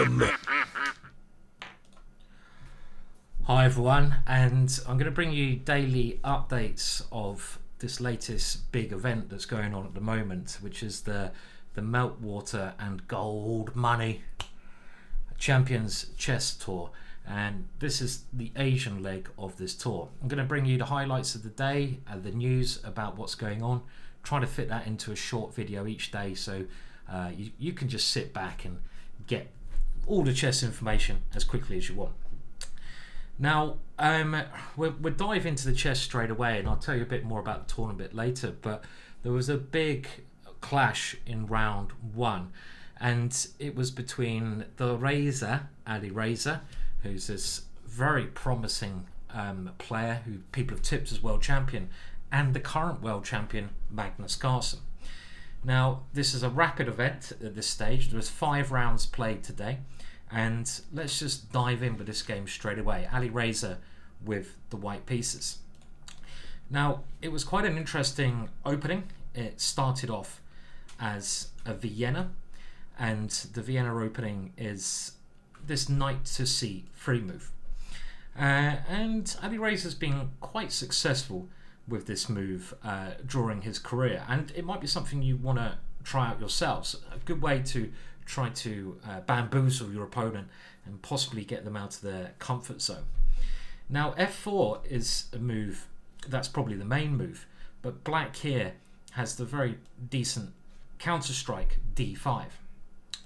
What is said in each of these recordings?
GingerGM. Hi everyone, and I'm going to bring you daily updates of this latest big event that's going on at the moment, which is the Meltwater and Goldmoney Champions Chess Tour. And this is the Asian leg of this tour. I'm going to bring you the highlights of the day and the news about what's going on, trying to fit that into a short video each day, so you can just sit back and get all the chess information as quickly as you want. Now, we'll dive into the chess straight away, and I'll tell you a bit more about the tournament a bit later, but there was a big clash in round one, and it was between the Alireza, who's this very promising player who people have tipped as world champion, and the current world champion Magnus Carlsen. Now, this is a rapid event at this stage. There was 5 rounds played today, and let's just dive in with this game straight away. Alireza with the white pieces. Now, it was quite an interesting opening. It started off as a Vienna, and the Vienna opening is this knight to c3 move, and Alireza's been quite successful with this move during his career, and it might be something you want to try out yourselves. A good way to try to bamboozle your opponent and possibly get them out of their comfort zone. Now, f4 is a move that's probably the main move, but black here has the very decent counter strike d5.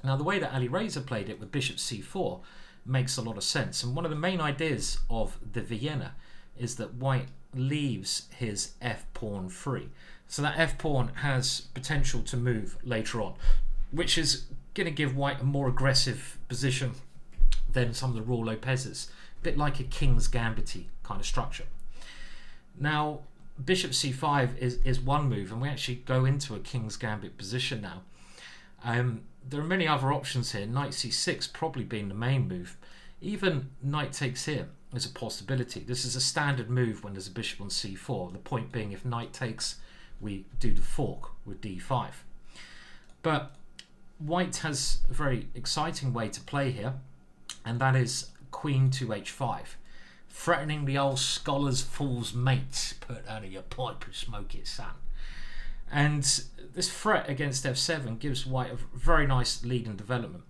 Now, the way that Alireza played it with bishop c4 makes a lot of sense, and one of the main ideas of the Vienna is that white leaves his f-pawn free, so that f-pawn has potential to move later on, which is going to give white a more aggressive position than some of the raw Lopez's, a bit like a king's gambit kind of structure. Now, bishop c5 is one move, and we actually go into a king's gambit position now. There are many other options here, knight c6 probably being the main move. Even knight takes here is a possibility. This is a standard move when there's a bishop on c4. The point being, if knight takes, we do the fork with d5. But white has a very exciting way to play here, and that is queen to h5, threatening the old scholar's fool's mate. Put out of your pipe and smoke it, son. And this threat against f7 gives white a very nice lead in development.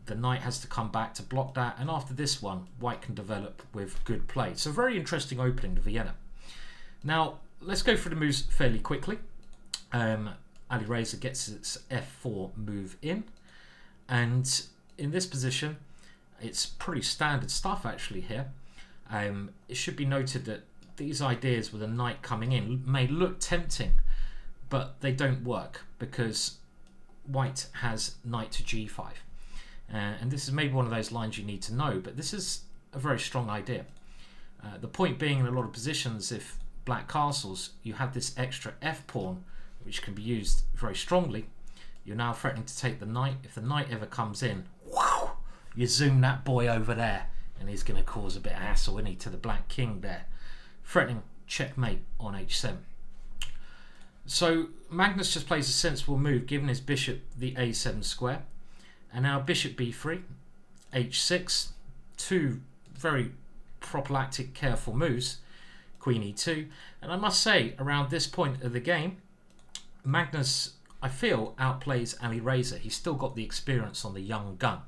The knight has to come back to block that, and after this one, white can develop with good play. So very interesting opening to Vienna. Now, let's go through the moves fairly quickly. Alireza gets its f4 move in, and in this position, it's pretty standard stuff actually here. It should be noted that these ideas with a knight coming in may look tempting, but they don't work because white has knight to g5. And this is maybe one of those lines you need to know, but this is a very strong idea. The point being, in a lot of positions, if black castles, you have this extra f-pawn, which can be used very strongly. You're now threatening to take the knight. If the knight ever comes in, whoosh, you zoom that boy over there, and he's going to cause a bit of hassle, isn't he, to the black king there, threatening checkmate on h7. So Magnus just plays a sensible move, giving his bishop the a7 square, and now bishop b3, h6, 2 very prophylactic, careful moves, queen e2, and I must say, around this point of the game, Magnus, I feel, outplays Alireza. He's still got the experience on the young gun.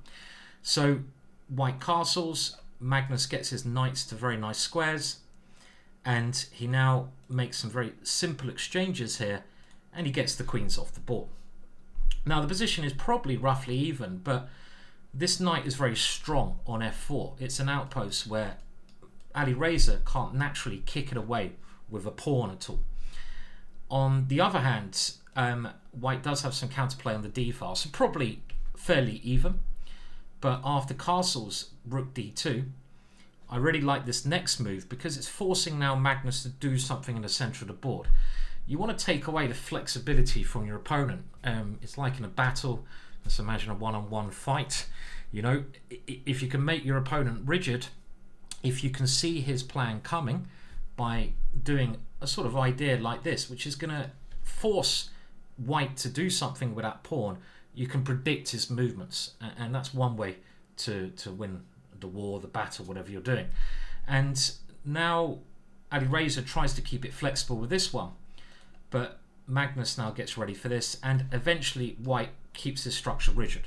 So white castles, Magnus gets his knights to very nice squares, and he now makes some very simple exchanges here, and he gets the queens off the board. Now, the position is probably roughly even, but this knight is very strong on f4. It's an outpost where Alireza can't naturally kick it away with a pawn at all. On the other hand, white does have some counterplay on the d file, so probably fairly even. But after castles, rook d2, I really like this next move because it's forcing now Magnus to do something in the centre of the board. You want to take away the flexibility from your opponent. It's like in a battle. Let's imagine a one-on-one fight. You know, if you can make your opponent rigid, if you can see his plan coming by doing a sort of idea like this, which is going to force white to do something with that pawn you can predict his movements, and that's one way to win the war, the battle, whatever you're doing. And now Alireza tries to keep it flexible with this one, but Magnus now gets ready for this, and eventually white keeps his structure rigid.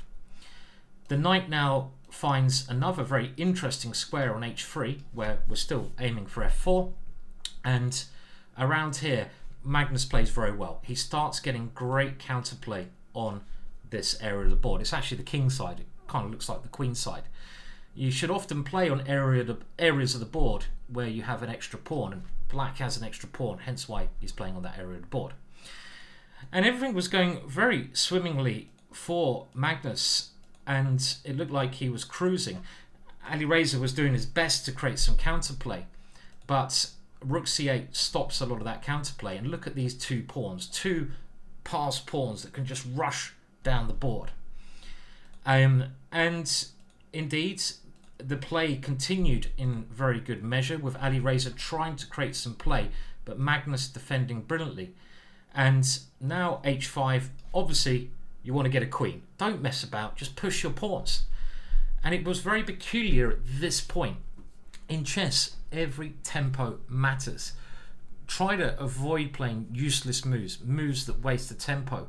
The knight now finds another very interesting square on h3, where we're still aiming for f4, and around here Magnus plays very well. He starts getting great counterplay on this area of the board. It's actually the king side. It kind of looks like the queen side. You should often play on areas of the board where you have an extra pawn, and black has an extra pawn, hence why he's playing on that area of the board. And everything was going very swimmingly for Magnus, and it looked like he was cruising. Alireza was doing his best to create some counterplay, but rook c8 stops a lot of that counterplay. And look at these two pawns, two passed pawns that can just rush down the board. And indeed, the play continued in very good measure, with Alireza trying to create some play, but Magnus defending brilliantly. And now h5, obviously you want to get a queen. Don't mess about, just push your pawns. And it was very peculiar at this point. In chess, every tempo matters. Try to avoid playing useless moves that waste the tempo.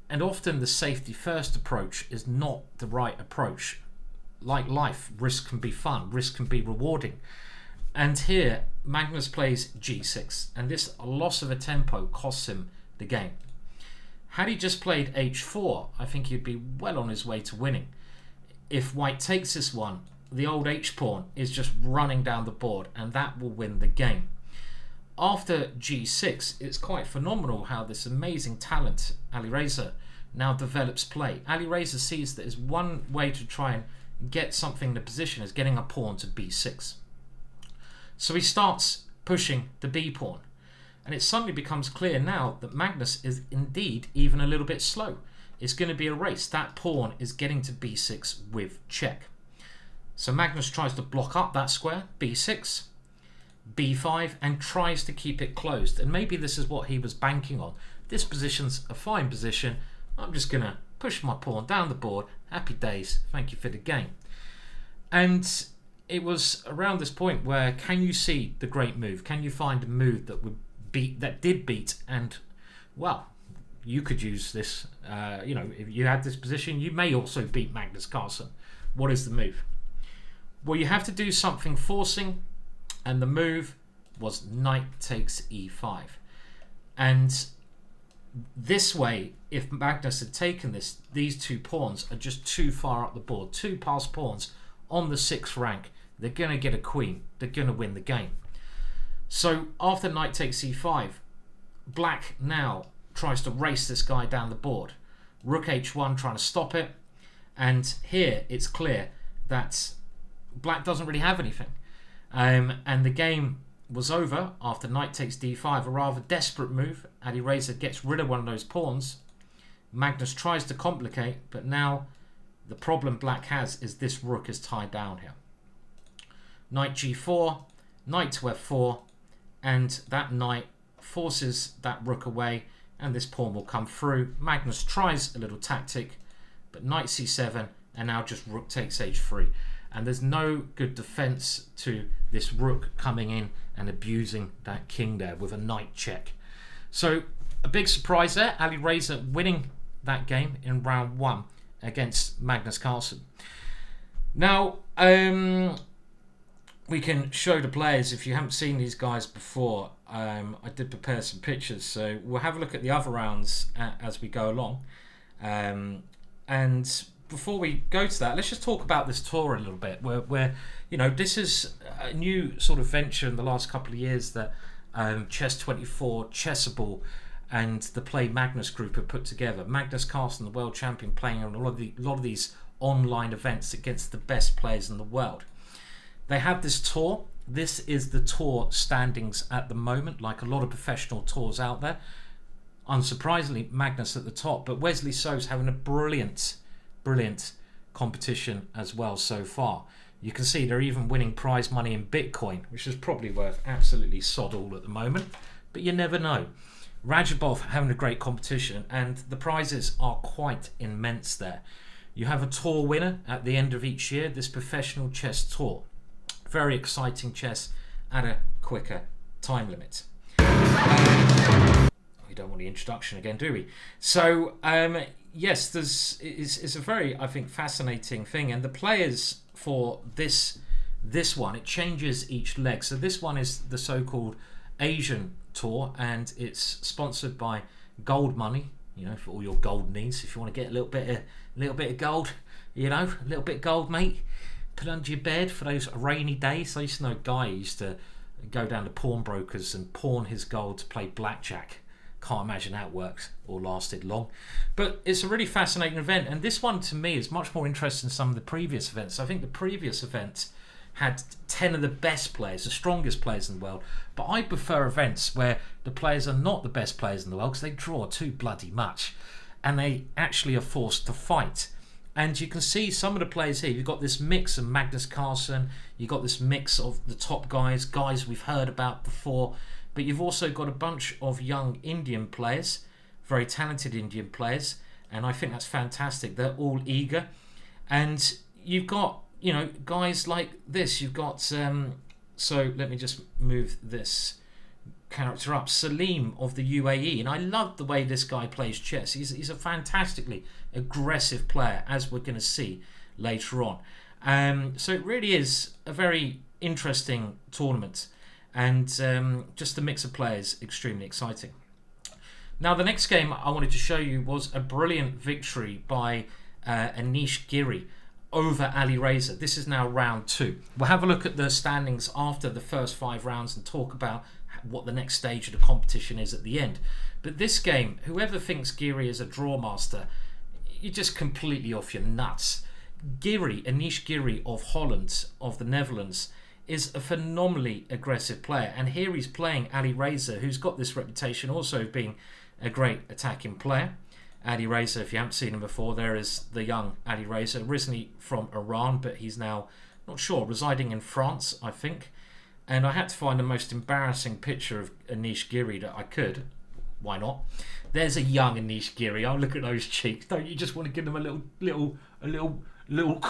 And often the safety first approach is not the right approach. Like life, risk can be fun, risk can be rewarding. And here, Magnus plays g6, and this loss of a tempo costs him the game. Had he just played h4, I think he'd be well on his way to winning. If white takes this one, the old h-pawn is just running down the board, and that will win the game. After g6, it's quite phenomenal how this amazing talent, Alireza, now develops play. Alireza sees that there's one way to try and get something in the position is getting a pawn to b6. So he starts pushing the b pawn, and it suddenly becomes clear now that Magnus is indeed even a little bit slow. It's going to be a race. That pawn is getting to b6 with check. So Magnus tries to block up that square, b6, b5, and tries to keep it closed. And maybe this is what he was banking on. This position's a fine position. I'm just going to push my pawn down the board. Happy days. Thank you for the game. And it was around this point where, can you see the great move? Can you find a move that would beat, that did beat? And well, you could use this. If you had this position, you may also beat Magnus Carlsen. What is the move? Well, you have to do something forcing, and the move was knight takes e5. And this way, if Magnus had taken this, these two pawns are just too far up the board. Two passed pawns on the 6th rank. They're going to get a queen. They're going to win the game. So after knight takes e5, black now tries to race this guy down the board. Rook h1 trying to stop it. And here it's clear that black doesn't really have anything. And the game was over after knight takes d5, a rather desperate move. Alireza gets rid of one of those pawns. Magnus tries to complicate, but now the problem black has is this rook is tied down here. Knight g4, knight to f4, and that knight forces that rook away, and this pawn will come through. Magnus tries a little tactic, but knight c7, and now just rook takes h3. And there's no good defense to this rook coming in and abusing that king there with a knight check. So a big surprise there. Alireza winning that game in round 1 against Magnus Carlsen. Now, we can show the players. If you haven't seen these guys before, I did prepare some pictures. So we'll have a look at the other rounds as we go along. And before we go to that, let's just talk about this tour a little bit, where this is a new sort of venture in the last couple of years that Chess24, Chessable, and the Play Magnus Group have put together. Magnus Carlsen, the world champion, playing on a lot of these online events against the best players in the world. They have this tour. This is the tour standings at the moment, like a lot of professional tours out there. Unsurprisingly, Magnus at the top, but Wesley So's having a brilliant competition as well so far. You can see they're even winning prize money in Bitcoin, which is probably worth absolutely sod all at the moment, but you never know. Rajabov having a great competition, and the prizes are quite immense there. You have a tour winner at the end of each year, this professional chess tour. Very exciting chess at a quicker time limit. We don't want the introduction again, do we? So, yes, it's a very, I think, fascinating thing. And the players for this one, it changes each leg. So this one is the so-called Asian tour, and it's sponsored by Goldmoney, you know, for all your gold needs. If you want to get a little bit of gold, you know, a little bit of gold, mate, put under your bed for those rainy days. I used to know a guy who used to go down to pawnbrokers and pawn his gold to play blackjack. Can't imagine that worked or lasted long. But it's a really fascinating event, and this one to me is much more interesting than some of the previous events. I think the previous event had 10 of the best players, the strongest players in the world, but I prefer events where the players are not the best players in the world, because they draw too bloody much and they actually are forced to fight. And you can see some of the players here. You've got this mix of Magnus Carlsen, you've got this mix of the top guys we've heard about before, but you've also got a bunch of young Indian players, very talented Indian players, and I think that's fantastic. They're all eager. And you've got, you know, guys like this. You've got, so let me just move this character up, Salem of the UAE, and I love the way this guy plays chess. He's a fantastically aggressive player, as we're going to see later on. So it really is a very interesting tournament, and just the mix of players, extremely exciting. Now, the next game I wanted to show you was a brilliant victory by Anish Giri over Alireza. This is now round 2. We'll have a look at the standings after the first 5 rounds and talk about what the next stage of the competition is at the end. But this game, whoever thinks Giri is a draw master, you're just completely off your nuts. Anish Giri of Holland, of the Netherlands, is a phenomenally aggressive player, and here he's playing Alireza, who's got this reputation also of being a great attacking player. Alireza, if you haven't seen him before, there is the young Alireza, originally from Iran, but he's now, not sure, residing in France, I think. And I had to find the most embarrassing picture of Anish Giri that I could. Why not? There's a young Anish Giri. Oh, look at those cheeks. Don't you just want to give them a little no,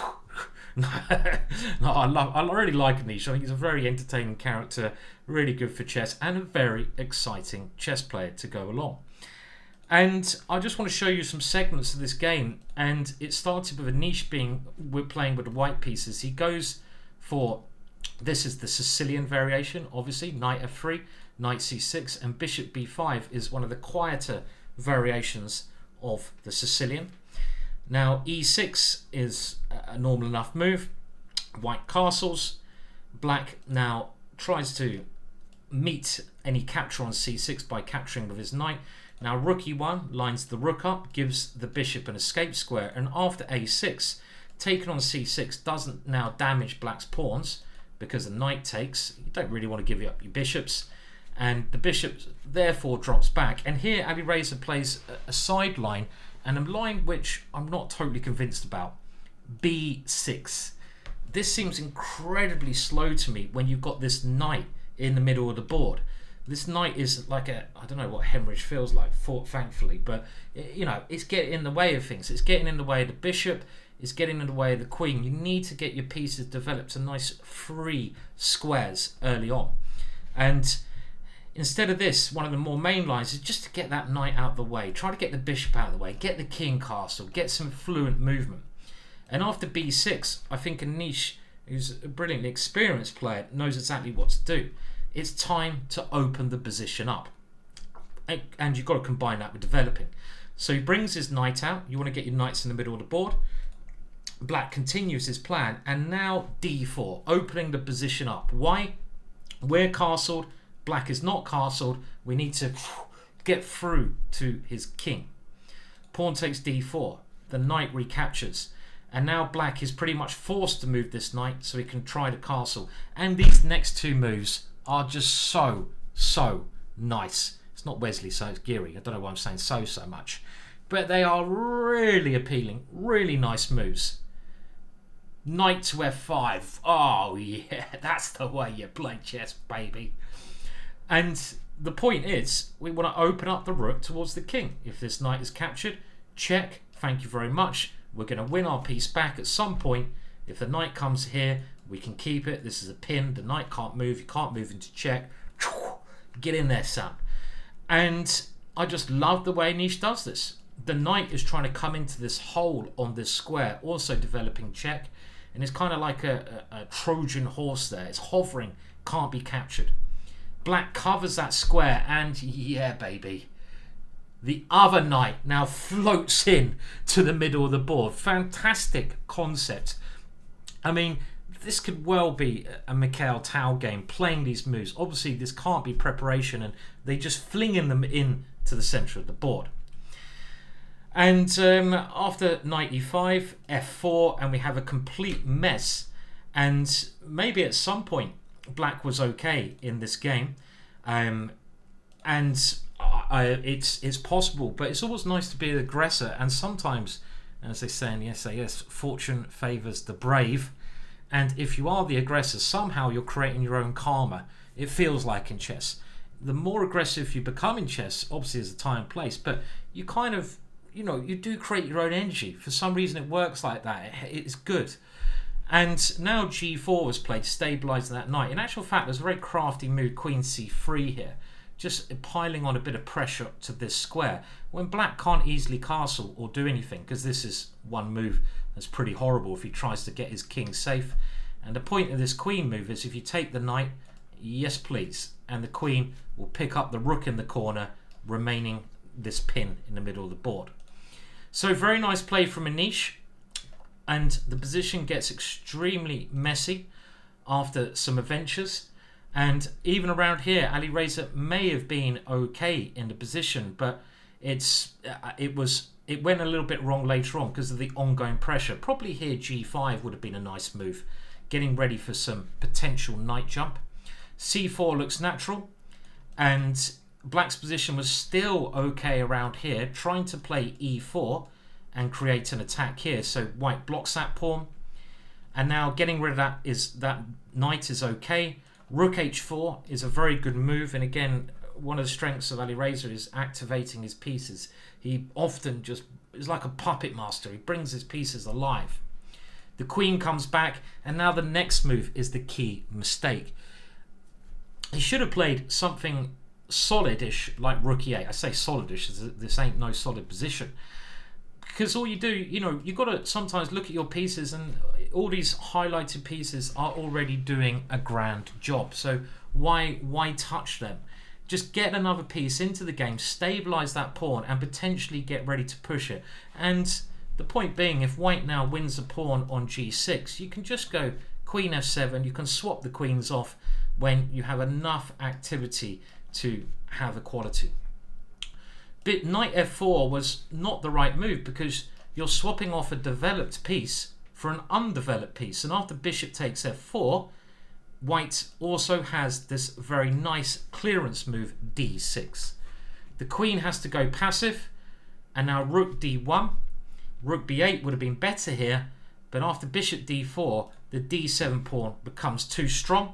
I really like Anish. I think he's a very entertaining character, really good for chess, and a very exciting chess player to go along. And I just want to show you some segments of this game, and it started with Anish we're playing with the white pieces. He goes for, this is the Sicilian variation, obviously, knight f3, knight c6, and bishop b5 is one of the quieter variations of the Sicilian. Now e6 is a normal enough move. White castles. Black now tries to meet any capture on c6 by capturing with his knight. Now rook e1 lines the rook up, gives the bishop an escape square, and after a6, taken on c6 doesn't now damage black's pawns because the knight takes. You don't really want to give up your bishops, and the bishop therefore drops back. And here Alireza plays a sideline, and a line which I'm not totally convinced about. b6. This seems incredibly slow to me when you've got this knight in the middle of the board. This knight is like I don't know what hemorrhage feels like, thankfully, but you know, it's getting in the way of things. It's getting in the way of the bishop, it's getting in the way of the queen. You need to get your pieces developed to nice free squares early on. And instead of this, one of the more main lines is just to get that knight out of the way. Try to get the bishop out of the way, get the king castle, get some fluent movement. And after b6, I think Anish, who's a brilliantly experienced player, knows exactly what to do. It's time to open the position up. And you've got to combine that with developing. So he brings his knight out. You want to get your knights in the middle of the board. Black continues his plan, and now d4, opening the position up. Why? We're castled. Black is not castled. We need to get through to his king. Pawn takes d4. The knight recaptures. And now black is pretty much forced to move this knight so he can try to castle. And these next two moves are just so nice. It's not Wesley, so it's Giri. I don't know why I'm saying so much. But they are really appealing. Really nice moves. Knight to f5. Oh, yeah. That's the way you play chess, baby. And the point is, we want to open up the rook towards the king. If this knight is captured, check, thank you very much. We're going to win our piece back at some point. If the knight comes here, we can keep it. This is a pin. The knight can't move. You can't move into check. Get in there, son. And I just love the way Anish does this. The knight is trying to come into this hole on this square, also developing check. And it's kind of like a Trojan horse there. It's hovering, can't be captured. Black covers that square, and yeah, baby. The other knight now floats in to the middle of the board. Fantastic concept. I mean, this could well be a Mikhail Tal game, playing these moves. Obviously, this can't be preparation, and they just flinging them in to the centre of the board. And after knight e5, f4, and we have a complete mess. And maybe at some point, black was okay in this game. It's possible, but it's always nice to be an aggressor. And sometimes, as they say in the SAS, fortune favours the brave. And if you are the aggressor, somehow you're creating your own karma. It feels like in chess. The more aggressive you become in chess, obviously there's a time and place, but you kind of, you do create your own energy. For some reason it works like that. It's good. And now g4 was played, stabilising that knight. In actual fact, there's a very crafty move, queen c3 here. Just piling on a bit of pressure to this square. When black can't easily castle or do anything, because this is one move that's pretty horrible if he tries to get his king safe. And the point of this queen move is if you take the knight, yes please, and the queen will pick up the rook in the corner, remaining this pin in the middle of the board. So very nice play from Anish, and the position gets extremely messy after some adventures. And even around here, Alireza may have been okay in the position, but it went a little bit wrong later on because of the ongoing pressure. Probably here g5 would have been a nice move, getting ready for some potential knight jump. c4 looks natural, and black's position was still okay around here, trying to play e4 and create an attack here. So white blocks that pawn, and now getting rid of that knight is okay. Rook h4 is a very good move, and again, one of the strengths of Alireza is activating his pieces. He often just is like a puppet master. He brings his pieces alive. The queen comes back, and now the next move is the key mistake. He should have played something solidish like rook e8. I say solidish, this ain't no solid position. Because all you do, you've got to sometimes look at your pieces, and all these highlighted pieces are already doing a grand job. So why touch them? Just get another piece into the game, stabilize that pawn, and potentially get ready to push it. And the point being, if white now wins a pawn on g6, you can just go queen f7. You can swap the queens off when you have enough activity to have equality. But knight f4 was not the right move, because you're swapping off a developed piece for an undeveloped piece. And after bishop takes f4, white also has this very nice clearance move, d6. The queen has to go passive, and now rook d1. Rook b8 would have been better here, but after bishop d4, the d7 pawn becomes too strong.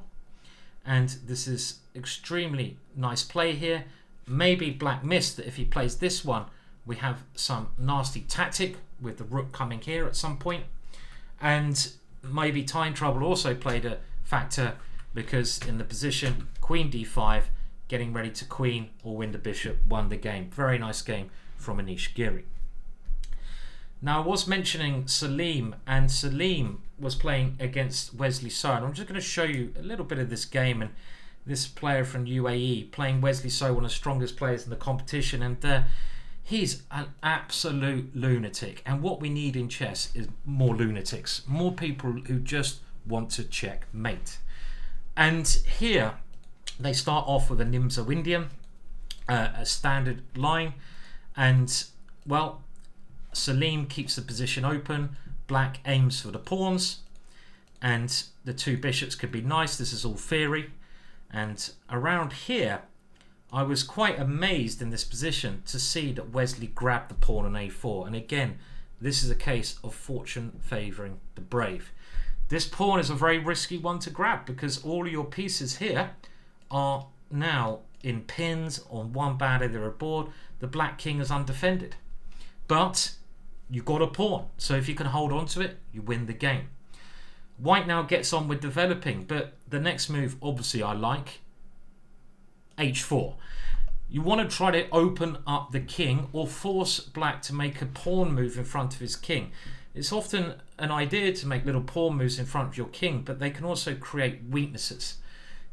And this is extremely nice play here. Maybe black missed that if he plays this one, we have some nasty tactic with the rook coming here at some point. And maybe time trouble also played a factor, because in the position, queen d5, getting ready to queen or win the bishop, won the game. Very nice game from Anish Giri. Now, I was mentioning Salem, and Salem was playing against Wesley. So I'm just going to show you a little bit of this game, and this player from UAE playing Wesley So, one of the strongest players in the competition, and he's an absolute lunatic. And what we need in chess is more lunatics, more people who just want to checkmate. And here they start off with a Nimzo Indian, a standard line, and well, Salem keeps the position open. Black aims for the pawns, and the two bishops could be nice. This is all theory. And around here, I was quite amazed in this position to see that Wesley grabbed the pawn on a4. And again, this is a case of fortune favouring the brave. This pawn is a very risky one to grab, because all of your pieces here are now in pins on one bad area of the board. The black king is undefended, but you've got a pawn, so if you can hold on to it, you win the game. White now gets on with developing, but the next move, obviously, I like h4. You want to try to open up the king or force black to make a pawn move in front of his king. It's often an idea to make little pawn moves in front of your king, but they can also create weaknesses.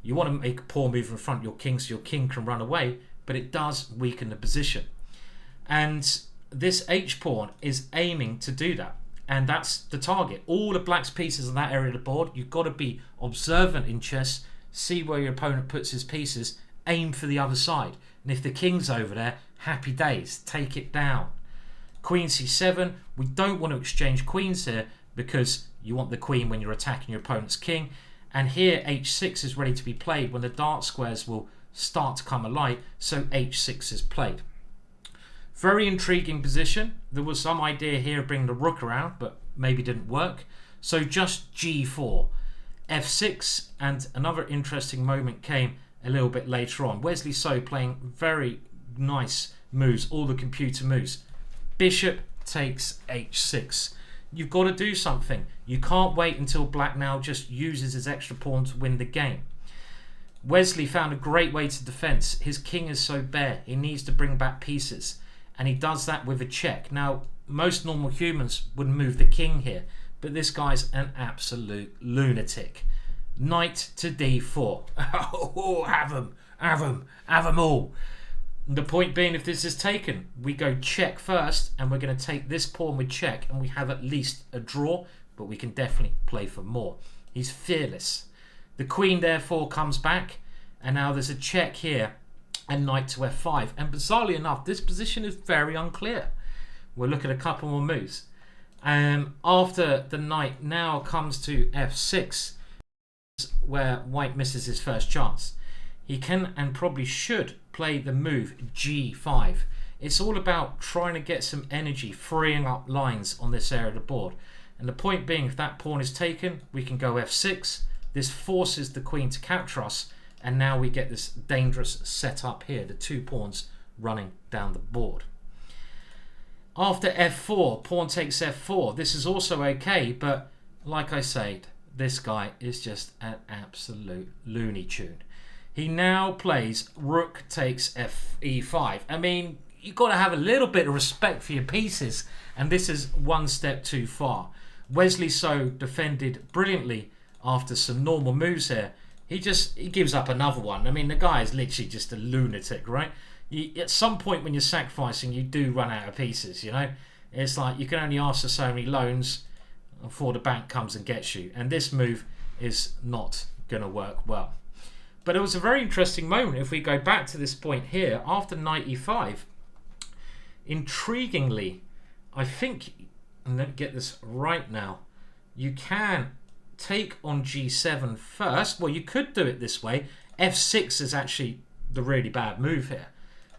You want to make a pawn move in front of your king so your king can run away, but it does weaken the position. And this h-pawn is aiming to do that. And that's the target. All the black's pieces on that area of the board, you've got to be observant in chess, see where your opponent puts his pieces, aim for the other side. And if the king's over there, happy days, take it down. Queen c7, we don't want to exchange queens here because you want the queen when you're attacking your opponent's king. And here h6 is ready to be played when the dark squares will start to come alight, so h6 is played. Very intriguing position. There was some idea here of bringing the rook around, but maybe didn't work. So just g4, f6, and another interesting moment came a little bit later on. Wesley So playing very nice moves, all the computer moves. Bishop takes h6. You've got to do something. You can't wait until black now just uses his extra pawn to win the game. Wesley found a great way to defend. His king is so bare, he needs to bring back pieces. And he does that with a check. Now, most normal humans would move the king here, but this guy's an absolute lunatic. Knight to d4. Oh, have them all. The point being, if this is taken, we go check first, and we're going to take this pawn with check, and we have at least a draw, but we can definitely play for more. He's fearless. The queen, therefore, comes back, and now there's a check here, and knight to f5. And bizarrely enough, this position is very unclear. We'll look at a couple more moves. After the knight now comes to f6, where white misses his first chance. He can and probably should play the move g5. It's all about trying to get some energy, freeing up lines on this area of the board. And the point being, if that pawn is taken, we can go f6. This forces the queen to capture us, and now we get this dangerous setup here, the two pawns running down the board. After f4, pawn takes f4. This is also okay, but like I said, this guy is just an absolute Looney Tune. He now plays rook takes e5. I mean, you've got to have a little bit of respect for your pieces, and this is one step too far. Wesley So defended brilliantly after some normal moves here. He gives up another one. I mean, the guy is literally just a lunatic, right? At some point when you're sacrificing, you do run out of pieces, you know? It's like you can only ask for so many loans before the bank comes and gets you. And this move is not going to work well. But it was a very interesting moment. If we go back to this point here, after knight e5, intriguingly, I think, and let me get this right now, you can take on g7 first. Well, you could do it this way. f6 is actually the really bad move here,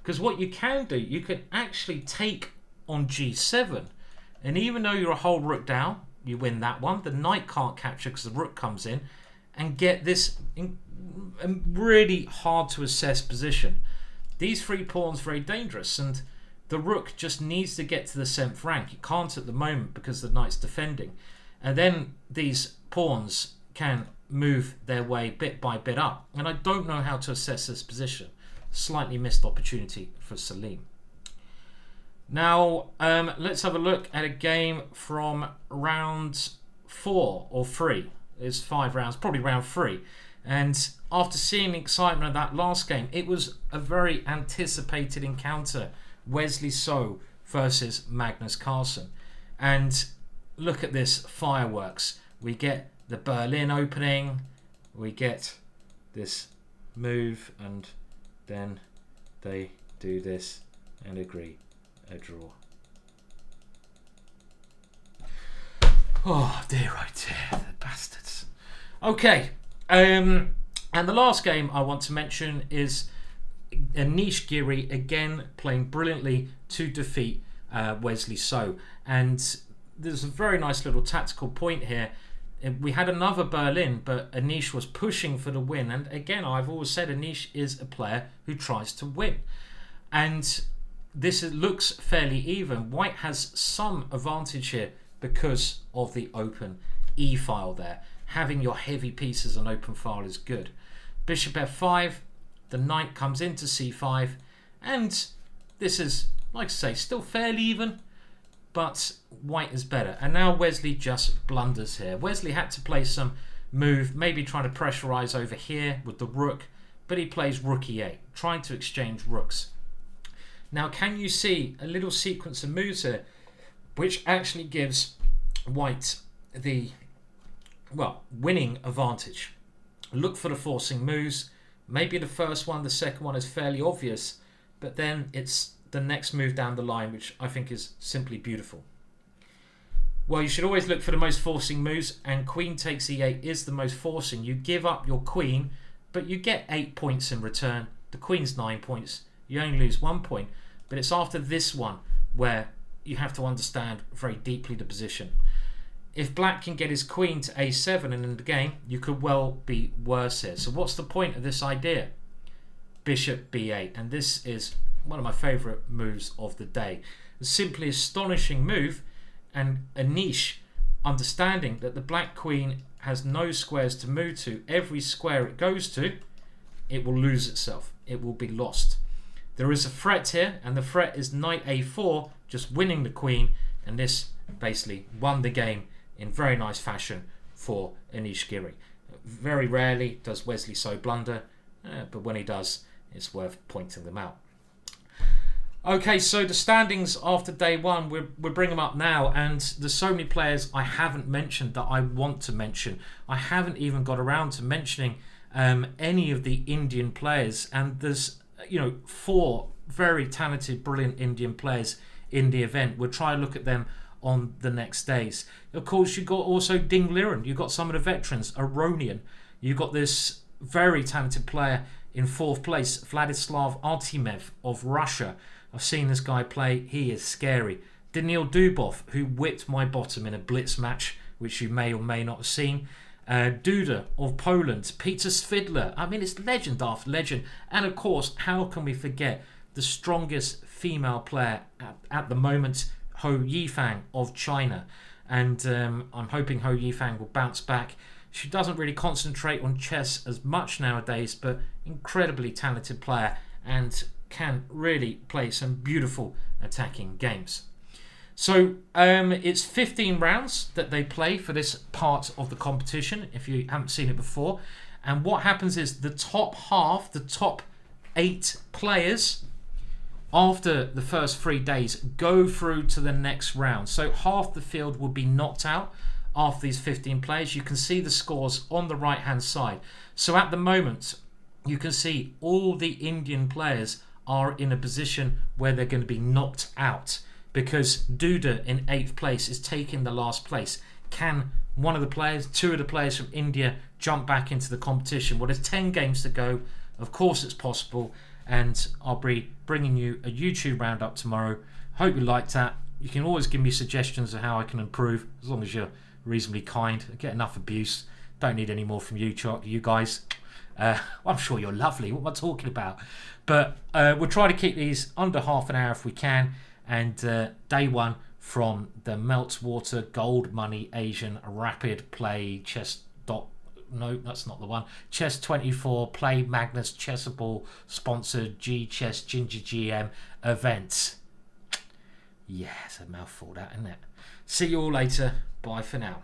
because what you can do, you can actually take on g7, and even though you're a whole rook down, you win that one. The knight can't capture because the rook comes in, and get this really hard to assess position. These three pawns very dangerous, and the rook just needs to get to the 7th rank. It can't at the moment because the knight's defending, and then these pawns can move their way bit by bit up, and I don't know how to assess this position. Slightly missed opportunity for Salem. Now let's have a look at a game from round 4 or 3. It's 5 rounds, probably round 3. And after seeing the excitement of that last game, it was a very anticipated encounter. Wesley So versus Magnus Carlsen. And look at this fireworks. We get the Berlin opening, we get this move, and then they do this and agree a draw. Oh dear, oh dear, the bastards. Okay, and the last game I want to mention is Anish Giri, again playing brilliantly to defeat Wesley So. And there's a very nice little tactical point here. We had another Berlin, but Anish was pushing for the win. And again, I've always said Anish is a player who tries to win. And this looks fairly even. White has some advantage here because of the open e-file there. Having your heavy pieces on open file is good. Bishop f5, the knight comes into c5, and this is, like I say, still fairly even, but white is better. And now Wesley just blunders here. Wesley had to play some move, maybe trying to pressurize over here with the rook, but he plays rook e8, trying to exchange rooks. Now, can you see a little sequence of moves here, which actually gives white the, well, winning advantage? Look for the forcing moves. Maybe the first one, the second one is fairly obvious, but then it's the next move down the line, which I think is simply beautiful. Well, you should always look for the most forcing moves, and queen takes e8 is the most forcing. You give up your queen, but you get 8 points in return. The queen's 9 points. You only lose 1 point. But it's after this one where you have to understand very deeply the position. If black can get his queen to a7 and in the game, you could well be worse here. So what's the point of this idea? Bishop b8. And this is one of my favourite moves of the day. A simply astonishing move, and Anish understanding that the black queen has no squares to move to. Every square it goes to, it will lose itself. It will be lost. There is a threat here, and the threat is knight a4, just winning the queen, and this basically won the game in very nice fashion for Anish Giri. Very rarely does Wesley so blunder, but when he does, it's worth pointing them out. Okay, so the standings after day one, we're bringing them up now, and there's so many players I haven't mentioned that I want to mention. I haven't even got around to mentioning any of the Indian players, and there's 4 very talented, brilliant Indian players in the event. We'll try and look at them on the next days. Of course, you've got also Liren. You've got some of the veterans, Aronian. You've got this very talented player in 4th place, Vladislav Artemiev of Russia. I've seen this guy play. He is scary. Daniil Dubov, who whipped my bottom in a blitz match, which you may or may not have seen. Duda of Poland. Peter Svidler. I mean, it's legend after legend. And of course, how can we forget the strongest female player at the moment, Ho Yifan of China. And I'm hoping Ho Yifan will bounce back. She doesn't really concentrate on chess as much nowadays, but incredibly talented player and can really play some beautiful attacking games. So it's 15 rounds that they play for this part of the competition, if you haven't seen it before. And what happens is the top half, the top 8 players, after the first 3 days, go through to the next round. So half the field will be knocked out after these 15 players. You can see the scores on the right hand side. So at the moment, you can see all the Indian players are in a position where they're going to be knocked out, because Duda in 8th place is taking the last place. Can one of the players, 2 of the players from India, jump back into the competition? Well, there's 10 games to go. Of course it's possible, and I'll be bringing you a YouTube roundup tomorrow. Hope you liked that. You can always give me suggestions of how I can improve, as long as you're reasonably kind. I get enough abuse. Don't need any more from you guys. I'm sure you're lovely. What am I talking about? But we'll try to keep these under half an hour if we can. And day one from the Meltwater Goldmoney Asian Rapid Play Chess. No, that's not the one. Chess24 Play Magnus Chessable sponsored G-Chess GingerGM event. Yeah, it's a mouthful, that, isn't it? See you all later. Bye for now.